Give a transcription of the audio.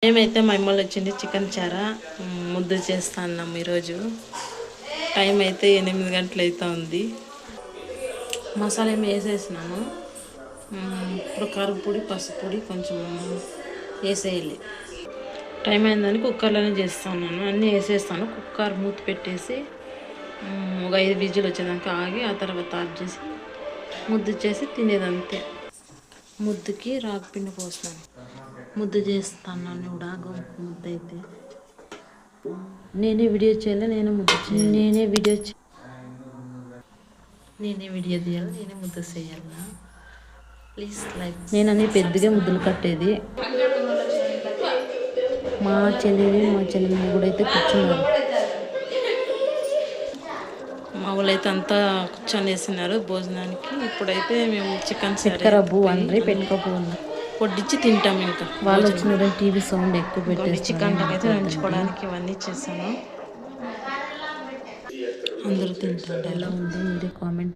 మేమైతే మా అమ్మలు వచ్చింది చికెన్ చార ముద్ద చేస్తా అన్నాం ఈరోజు. టైం అయితే 8 గంటలు అవుతుంది. మసాలా ఏమి వేసేసినాను. ఇప్పుడు కారం పొడి, పసుపు పొడి కొంచెం వేసేయాలి. టైం అయిందని కుక్కర్లోనే చేస్తాను. అన్నీ వేసేస్తాను. కుక్కర్ మూత పెట్టేసి ఒక 5 విజిల్ వచ్చేదాకా ఆగి ఆ తర్వాత ఆఫ్ చేసి ముద్ద చేసి తినేదంతే. ముద్దకి రాగి పిండి పోస్తాను. ముద్ద చేస్తాను కూడా ముద్ద అయితే నేనే వీడియో చేయాలి, నేనే ముద్ద చేయాలి, నేనే వీడియో తీయాలి, నేనే ముద్ద చేయాలి. Please like. నేను అన్నీ పెద్దగా ముద్దలు కట్టేది. మా చెల్లెలు కూడా అయితే కూర్చున్నారు. మా వాళ్ళైతే అంతా కూర్చొని వేసినారు భోజనానికి. ఇప్పుడైతే మేము చికెన్ చక్కెరబ్బు అందరి పెట్టుకోపోన్నా వడ్డించి తింటాం. ఇంకా వాళ్ళు వచ్చిన టీవీ సౌండ్ ఎక్కువ పెట్టేసి చికెన్ అయితే నంచుకోవడానికి ఇవన్నీ చేశాను. అందరూ తింటారు. ఎలా ఉంది మీరే కామెంట్